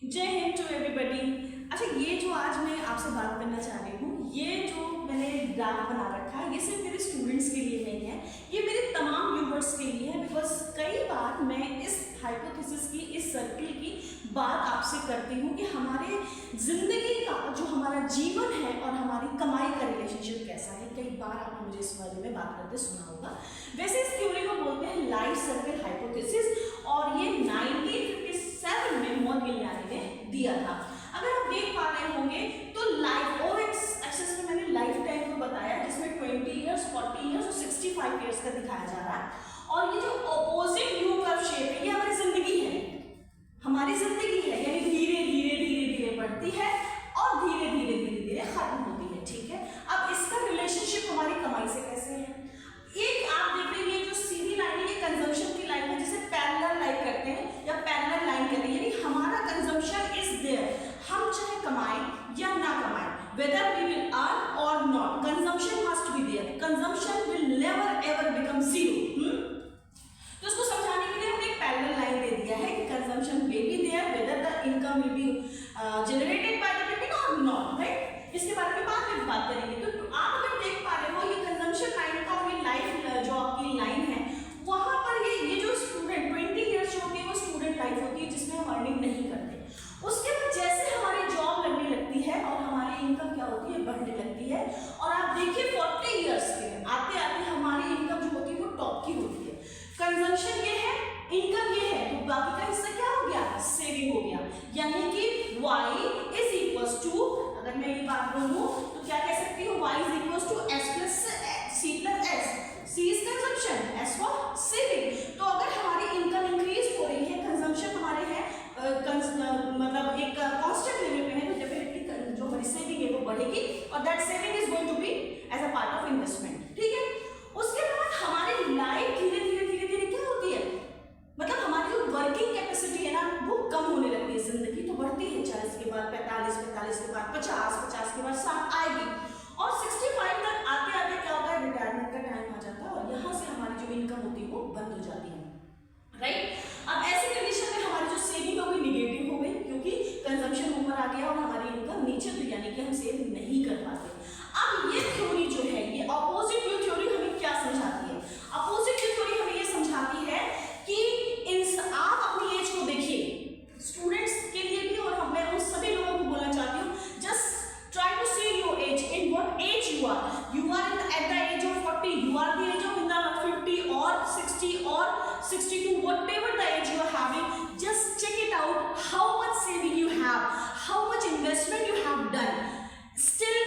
जय Hind to everybody. अच्छा, ये जो आज मैं आपसे बात करना चाह रही हूँ, ये जो मैंने ग्राफ बना रखा है, ये सिर्फ मेरे स्टूडेंट्स के लिए नहीं है, ये मेरे तमाम व्यूवर्स के लिए है। बिकॉज कई बार मैं इस हाइपोथेसिस की, इस सर्किल की बात आपसे करती हूँ कि हमारे ज़िंदगी का जो हमारा जीवन है और हमारी कमाई का रिलेशनशिप कैसा है। कई बार आपने मुझे इस बारे में बात करते सुना होगा। वैसे इस थ्योरी को बोलते हैं लाइफ सर्किल हाइपोथेसिस, और ये 1957 में मोदिग्लियानी ने दिया था। अगर आप देख पा रहे होंगे तो लाइफ और एक्सेस में मैंने लाइफ टाइम को बताया, जिसमें 20 ईयर्स, 40 ईयर्स और 65 ईयर्स का दिखाया जा रहा है। और ये जो ऑपोजिट यू कर्व शेप है, ये हमारी जिंदगी है, हमारी जिंदगी है, यानी धीरे धीरे धीरे धीरे बढ़ती है और धीरे धीरे धीरे धीरे खत्म होती है। ठीक है, अब इसका रिलेशनशिप हमारी कमाई से कैसे है? एक आप देख रहे हैं, जो सीधी लाइन है, ये कंजम्पशन की लाइन है, जिसे पैरेलल लाइन कहते हैं या पैरेलल लाइन कहते हैं, यानी हमारा कंजम्पशन इज देयर। हम चाहे कमाएं या ना कमाएं, whether we will earn or not, consumption must be there. Consumption will never ever become zero. तो इसको समझाने के लिए हमने एक पैरेलल लाइन दे दिया है कि consumption may be there, whether the income will be generated by the people or not, right? इसके बारे में बाद में बात करेंगे। तो आप अगर देख पा रहे हो, ये कंजम्पशन लाइन का और ये लाइफ जो आपकी लाइन है, वहां पर ये जो स्टूडेंट 20 ईयर्स जो होती है, वो स्टूडेंट लाइफ होती है जिसमें हम अर्निंग नहीं करते। उसके बाद जैसे हमारी जॉब लगने लगती है और हमारी इनकम क्या होती है, बढ़ने लगती है। और आप देखिए 40 ईयर्स के आते आते हमारी इनकम जो होती है वो टॉप की होती है। कंजम्पशन ये है, इनकम ये है, तो बाकी का हिस्सा क्या हो गया? सेविंग हो गया। यानी कि y इज इक्वल्स टू, अगर मैं ये बात बोलूं तो क्या कह सकती हूँ, y is equals to s plus c plus s। c is consumption, s for saving. तो अगर हमारी इनकम इंक्रीज हो रही है, कंजम्पशन हमारे है मतलब एक कांस्टेंट लेवल पे है, तो डेफिनेटली जो हमारी सेविंग है वो बढ़ेगी, और that saving is going to be as a part of investment. ठीक है, उसके बाद हमारी लाइफ धीरे धीरे धीरे धीरे क्या होती है, मतलब हमारी जो वर्किंग कैपेसिटी है ना, वो कम होने लगती है। जिंदगी तो बढ़ती है, 40 के बाद 45, 45 के बाद 50, 50 के बाद 60 आएगी, और 65 तक आते आते क्या होता है, रिटायरमेंट का टाइम आ जाता है, और यहाँ से हमारी जो इनकम होती है वो बंद हो जाती है, राइट? अब ऐसी कंडीशन में हमारी जो सेविंग होगी निगेटिव हो गई, क्योंकि कंजम्पशन ऊपर आ गया और हमारी इनकम नीचे, तो यानी कि हम सेव नहीं कर पाते। अब ये थ्योरी जो है, ये अपोजिट व्यू थ्योरी हमें क्या समझाती है? अपोजिट व्यू थ्योरी हमें ये समझाती है कि आप अपनी एज को देखिए, स्टूडेंट्स के लिए भी, और मैं उन सभी लोगों को बोलना चाहती हूँ, just try to see your age, in what age you are. You are at the age of 40, you are the age of in the 50 और 60 और 62, whatever the age you are having, just check it out, how much saving you have, how much investment you have done. Still,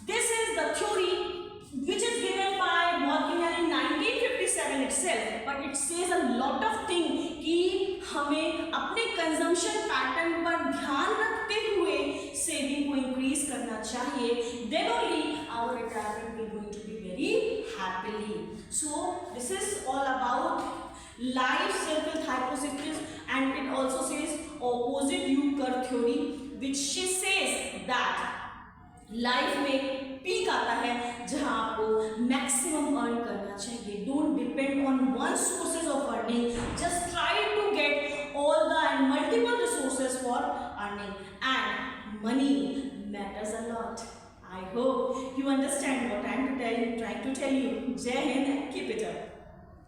this is the theory which is given by Montgomery in 1957 itself, but it says a lot of thing कि हमें अपने consumption pattern पर ध्यान रखते हुए saving को increase करना चाहिए, then only our retirement will going to be very happily. So this is all about life circle hypothesis, and it also says opposite U curve theory, which she says that life में peak आता है जहां आपको maximum earn करना चाहिए। Don't depend on one sources of earning, just try to get all the and multiple resources for earning, and money matters a lot. I hope you understand what I am trying to tell you. Jai Hind, keep it up.